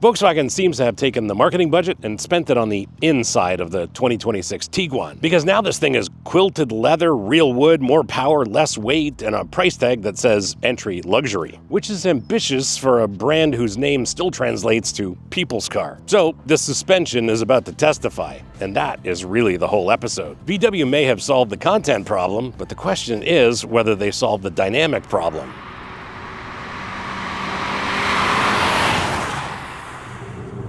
Volkswagen seems to have taken the marketing budget and spent it on the inside of the 2026 Tiguan, because now this thing is quilted leather, real wood, more power, less weight, and a price tag that says entry luxury, which is ambitious for a brand whose name still translates to people's car. So the suspension is about to testify, and that is really the whole episode. VW may have solved the content problem, but the question is whether they solved the dynamic problem.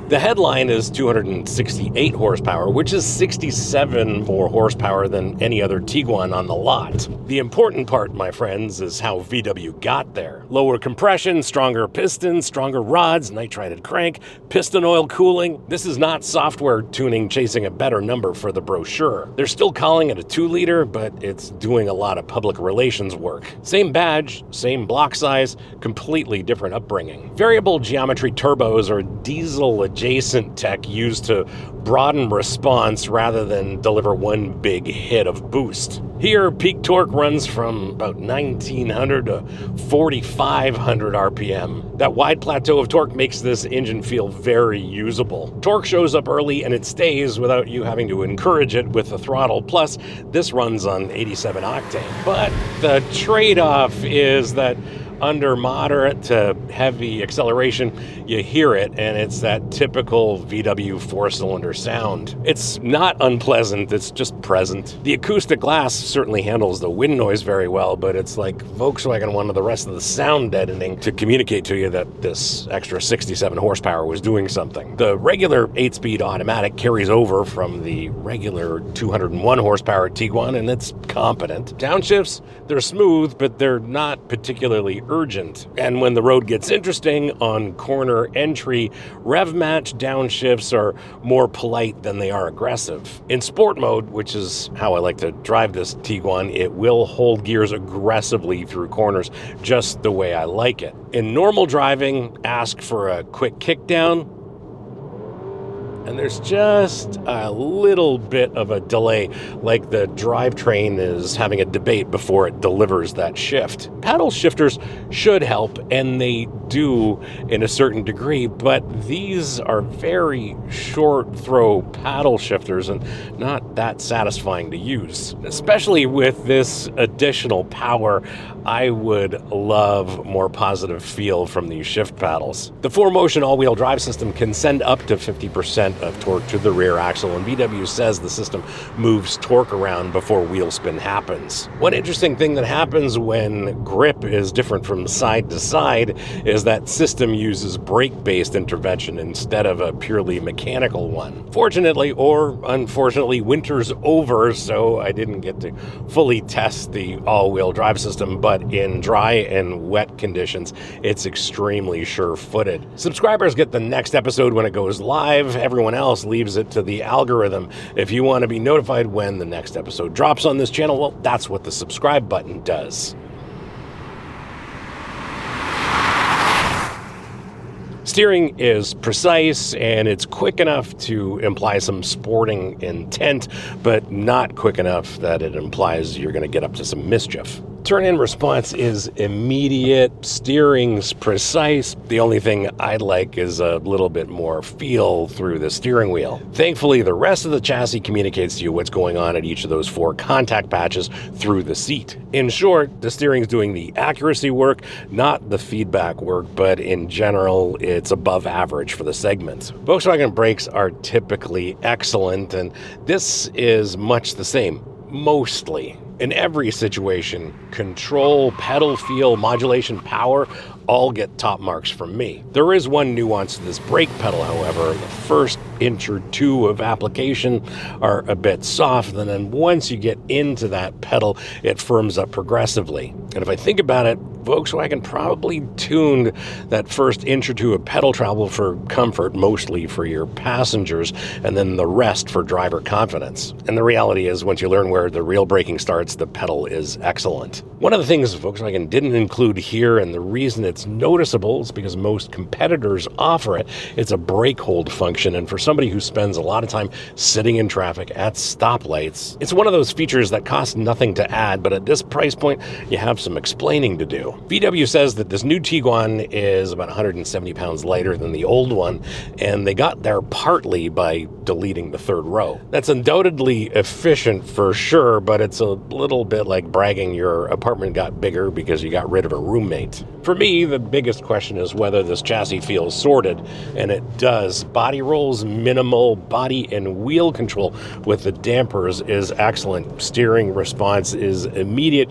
The headline is 268 horsepower, which is 67 more horsepower than any other Tiguan on the lot. The important part, my friends, is how VW got there. Lower compression, stronger pistons, stronger rods, nitrided crank, piston oil cooling. This is not software tuning chasing a better number for the brochure. They're still calling it a 2-liter, but it's doing a lot of public relations work. Same badge, same block size, completely different upbringing. Variable geometry turbos are diesel adjacent tech used to broaden response rather than deliver one big hit of boost. Here, peak torque runs from about 1900 to 4500 RPM. That wide plateau of torque makes this engine feel very usable. Torque shows up early and it stays without you having to encourage it with the throttle. Plus, this runs on 87 octane. But the trade-off is that under moderate to heavy acceleration, you hear it, and it's that typical VW 4-cylinder sound. It's not unpleasant, it's just present. The acoustic glass certainly handles the wind noise very well, but it's like Volkswagen wanted the rest of the sound deadening to communicate to you that this extra 67 horsepower was doing something. The regular 8-speed automatic carries over from the regular 201 horsepower Tiguan, and it's competent. Downshifts, they're smooth, but they're not particularly urgent. And when the road gets interesting on corner entry, rev match downshifts are more polite than they are aggressive. In sport mode, which is how I like to drive this Tiguan, it will hold gears aggressively through corners just the way I like it. In normal driving, ask for a quick kickdown, and there's just a little bit of a delay, like the drivetrain is having a debate before it delivers that shift. Paddle shifters should help, and they do in a certain degree, but these are very short throw paddle shifters and not that satisfying to use. Especially with this additional power, I would love more positive feel from these shift paddles. The 4Motion all-wheel drive system can send up to 50% of torque to the rear axle, and VW says the system moves torque around before wheel spin happens. One interesting thing that happens when grip is different from side to side is that system uses brake-based intervention instead of a purely mechanical one. Fortunately, or unfortunately, winter's over, so I didn't get to fully test the all-wheel drive system, but in dry and wet conditions, it's extremely sure-footed. Subscribers get the next episode when it goes live. Everyone else leaves it to the algorithm. If you want to be notified when the next episode drops on this channel, well, that's what the subscribe button does. Steering is precise and it's quick enough to imply some sporting intent, but not quick enough that it implies you're going to get up to some mischief. Turn-in response is immediate, steering's precise. The only thing I'd like is a little bit more feel through the steering wheel. Thankfully, the rest of the chassis communicates to you what's going on at each of those 4 contact patches through the seat. In short, the steering's doing the accuracy work, not the feedback work, but in general, it's above average for the segment. Volkswagen brakes are typically excellent, and this is much the same, mostly. In every situation, control, pedal feel, modulation, power, all get top marks from me. There is one nuance to this brake pedal, however. The first inch or two of application are a bit soft, and then once you get into that pedal, it firms up progressively. And if I think about it, Volkswagen probably tuned that first inch or two of pedal travel for comfort, mostly for your passengers, and then the rest for driver confidence. And the reality is, once you learn where the real braking starts, the pedal is excellent. One of the things Volkswagen didn't include here, and the reason it's noticeable is because most competitors offer it, it's a brake hold function, and for somebody who spends a lot of time sitting in traffic at stoplights, it's one of those features that costs nothing to add, but at this price point, you have some explaining to do. VW says that this new Tiguan is about 170 pounds lighter than the old one, and they got there partly by deleting the third row. That's undoubtedly efficient for sure, but it's a little bit like bragging your apartment got bigger because you got rid of a roommate. For me, the biggest question is whether this chassis feels sorted, and it does. Body rolls minimal, body and wheel control with the dampers is excellent. Steering response is immediate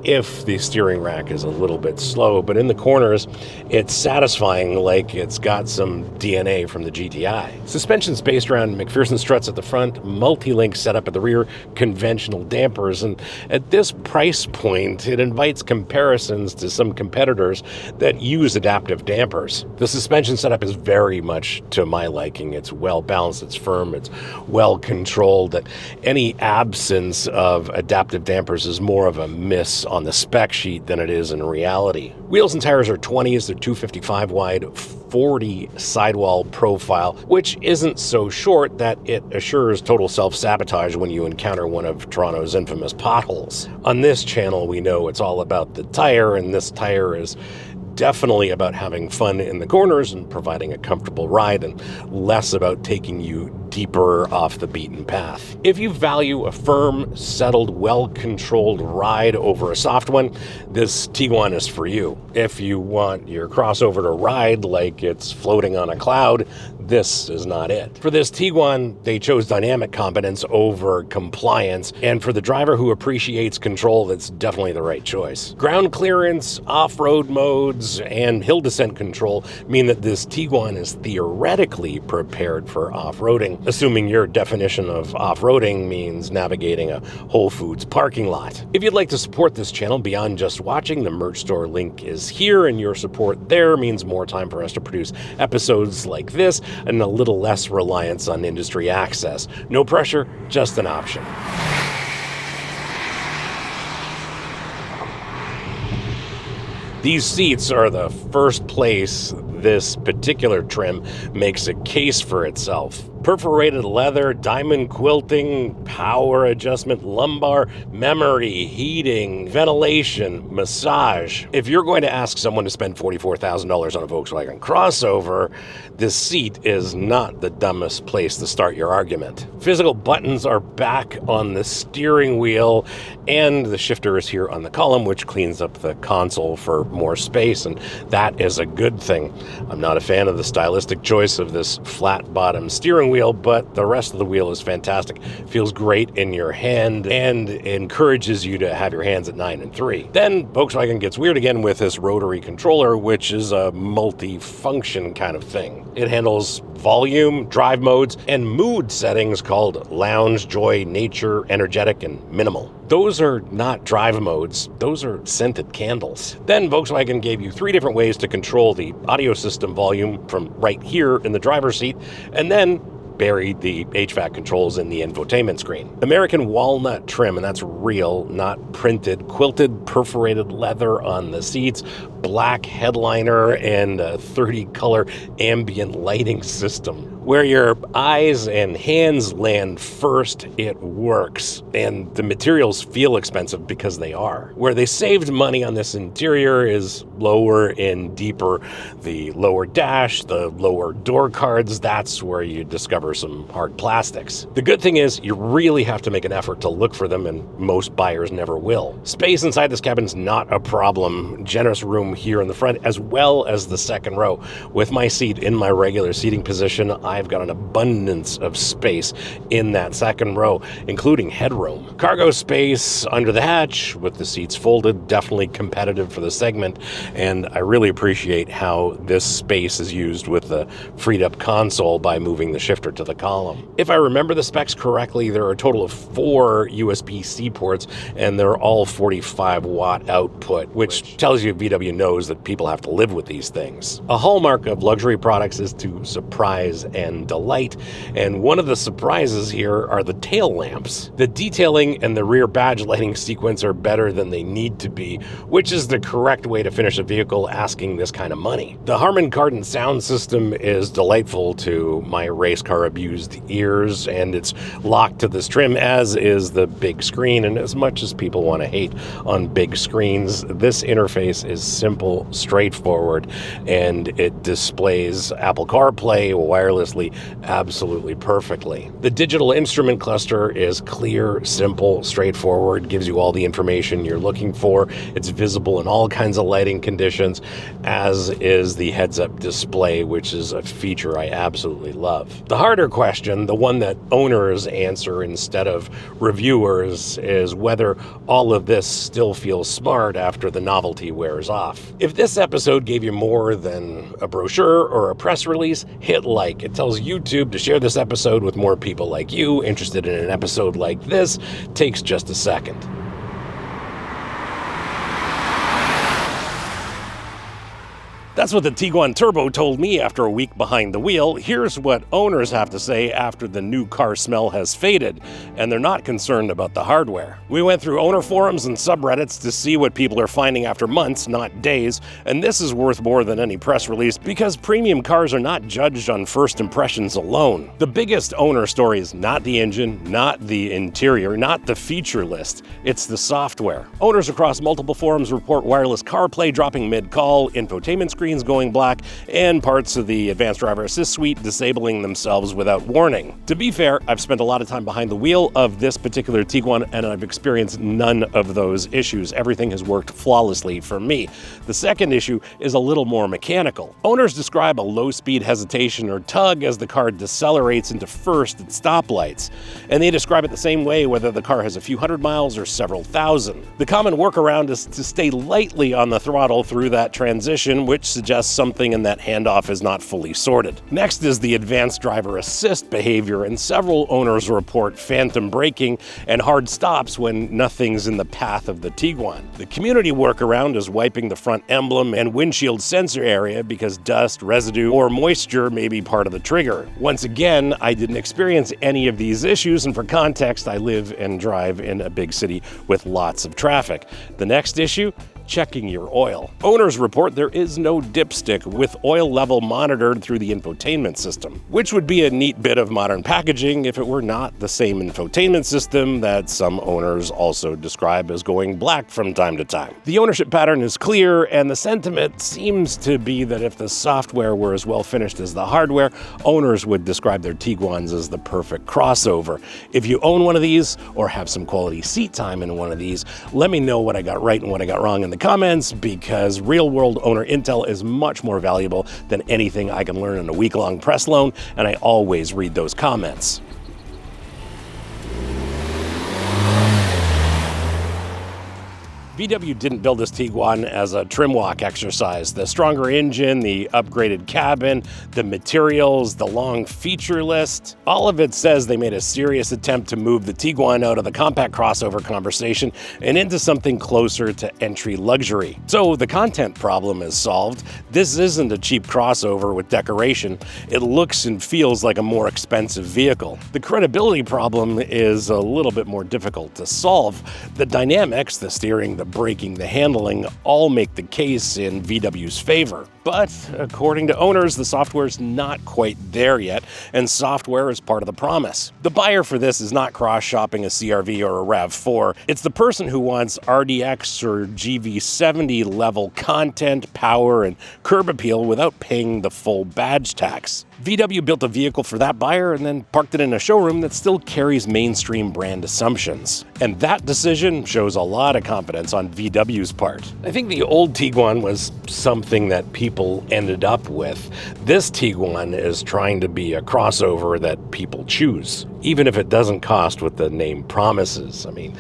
if the steering rack is a little bit slow, but in the corners, it's satisfying, like it's got some DNA from the GTI. Suspension's based around MacPherson struts at the front, multi-link setup at the rear, conventional dampers, and at this price point, it invites comparisons to some competitors that use adaptive dampers. The suspension setup is very much to my liking. It's well balanced, it's firm, it's well controlled. That any absence of adaptive dampers is more of a miss on the spec sheet than it is in reality. Wheels and tires are 20s, they're 255 wide, 40 sidewall profile, which isn't so short that it assures total self-sabotage when you encounter one of Toronto's infamous potholes. On this channel, we know it's all about the tire, and this tire is definitely about having fun in the corners and providing a comfortable ride, and less about taking you deeper off the beaten path. If you value a firm, settled, well-controlled ride over a soft one, this Tiguan is for you. If you want your crossover to ride like it's floating on a cloud, this is not it. For this Tiguan, they chose dynamic competence over compliance, and for the driver who appreciates control, that's definitely the right choice. Ground clearance, off-road modes, and hill descent control mean that this Tiguan is theoretically prepared for off-roading, assuming your definition of off-roading means navigating a Whole Foods parking lot. If you'd like to support this channel beyond just watching, the merch store link is here, and your support there means more time for us to produce episodes like this and a little less reliance on industry access. No pressure, just an option. These seats are the first place this particular trim makes a case for itself. Perforated leather, diamond quilting, power adjustment, lumbar, memory, heating, ventilation, massage. If you're going to ask someone to spend $44,000 on a Volkswagen crossover, this seat is not the dumbest place to start your argument. Physical buttons are back on the steering wheel, and the shifter is here on the column, which cleans up the console for more space, and that is a good thing. I'm not a fan of the stylistic choice of this flat bottom steering wheel, but the rest of the wheel is fantastic. Feels great in your hand and encourages you to have your hands at 9 and 3. Then Volkswagen gets weird again with this rotary controller, which is a multi-function kind of thing. It handles volume, drive modes, and mood settings called lounge, joy, nature, energetic, and minimal. Those are not drive modes, those are scented candles. Then Volkswagen gave you 3 different ways to control the audio system volume from right here in the driver's seat, and then buried the HVAC controls in the infotainment screen. American walnut trim, and that's real, not printed, quilted perforated leather on the seats, black headliner, and a 30-color ambient lighting system. Where your eyes and hands land first, it works, and the materials feel expensive because they are. Where they saved money on this interior is lower and deeper. The lower dash, the lower door cards, that's where you discover some hard plastics. The good thing is you really have to make an effort to look for them, and most buyers never will. Space inside this cabin is not a problem. Generous room here in the front as well as the second row. With my seat in my regular seating position, I've got an abundance of space in that second row, including headroom. Cargo space under the hatch with the seats folded, definitely competitive for the segment, and I really appreciate how this space is used with the freed up console by moving the shifter to the column. If I remember the specs correctly, there are a total of 4 USB-C ports, and they're all 45 watt output, which tells you VW knows that people have to live with these things. A hallmark of luxury products is to surprise and delight, and one of the surprises here are the tail lamps. The detailing and the rear badge lighting sequence are better than they need to be, which is the correct way to finish a vehicle asking this kind of money. The Harman Kardon sound system is delightful to my race car abused ears, and it's locked to this trim, as is the big screen. And as much as people want to hate on big screens, this interface is simple, straightforward, and it displays Apple CarPlay wirelessly absolutely perfectly. The digital instrument cluster is clear, simple, straightforward, gives you all the information you're looking for. It's visible in all kinds of lighting conditions, as is the heads-up display, which is a feature I absolutely love. The harder question, the one that owners answer instead of reviewers, is whether all of this still feels smart after the novelty wears off. If this episode gave you more than a brochure or a press release, hit like. It tells YouTube to share this episode with more people like you interested in an episode like this. Takes just a second. That's what the Tiguan Turbo told me after a week behind the wheel. Here's what owners have to say after the new car smell has faded, and they're not concerned about the hardware. We went through owner forums and subreddits to see what people are finding after months, not days, and this is worth more than any press release because premium cars are not judged on first impressions alone. The biggest owner story is not the engine, not the interior, not the feature list. It's the software. Owners across multiple forums report wireless CarPlay dropping mid-call, infotainment screens going black, and parts of the advanced driver assist suite disabling themselves without warning. To be fair, I've spent a lot of time behind the wheel of this particular Tiguan, and I've experienced none of those issues. Everything has worked flawlessly for me. The second issue is a little more mechanical. Owners describe a low-speed hesitation or tug as the car decelerates into first at stoplights, and they describe it the same way whether the car has a few hundred miles or several thousand. The common workaround is to stay lightly on the throttle through that transition, which suggests something in that handoff is not fully sorted. Next is the advanced driver assist behavior, and several owners report phantom braking and hard stops when nothing's in the path of the Tiguan. The community workaround is wiping the front emblem and windshield sensor area because dust, residue, or moisture may be part of the trigger. Once again, I didn't experience any of these issues, and for context, I live and drive in a big city with lots of traffic. The next issue? Checking your oil. Owners report there is no dipstick with oil level monitored through the infotainment system, which would be a neat bit of modern packaging if it were not the same infotainment system that some owners also describe as going black from time to time. The ownership pattern is clear, and the sentiment seems to be that if the software were as well finished as the hardware, owners would describe their Tiguans as the perfect crossover. If you own one of these or have some quality seat time in one of these, let me know what I got right and what I got wrong in the comments, because real-world owner intel is much more valuable than anything I can learn in a week-long press loan, and I always read those comments. VW didn't build this Tiguan as a trim walk exercise. The stronger engine, the upgraded cabin, the materials, the long feature list, all of it says they made a serious attempt to move the Tiguan out of the compact crossover conversation and into something closer to entry luxury. So the content problem is solved. This isn't a cheap crossover with decoration. It looks and feels like a more expensive vehicle. The credibility problem is a little bit more difficult to solve. The dynamics, the steering, the braking, the handling, all make the case in VW's favor. But according to owners, the software's not quite there yet, and software is part of the promise. The buyer for this is not cross-shopping a CR-V or a RAV4. It's the person who wants RDX or GV70 level content, power, and curb appeal without paying the full badge tax. VW built a vehicle for that buyer and then parked it in a showroom that still carries mainstream brand assumptions. And that decision shows a lot of confidence on VW's part. I think the old Tiguan was something that people ended up with. This Tiguan is trying to be a crossover that people choose, even if it doesn't cost what the name promises. I mean,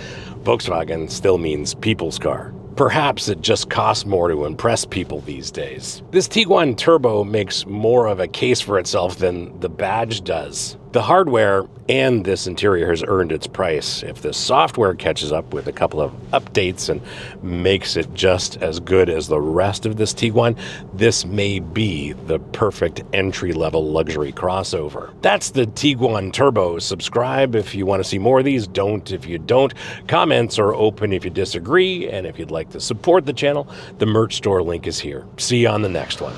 Volkswagen still means people's car. Perhaps it just costs more to impress people these days. This Tiguan Turbo makes more of a case for itself than the badge does. The hardware and this interior has earned its price. If the software catches up with a couple of updates and makes it just as good as the rest of this Tiguan, this may be the perfect entry-level luxury crossover. That's the Tiguan Turbo. Subscribe if you want to see more of these. Don't if you don't. Comments are open if you disagree, and if you'd like to support the channel, the merch store link is here. See you on the next one.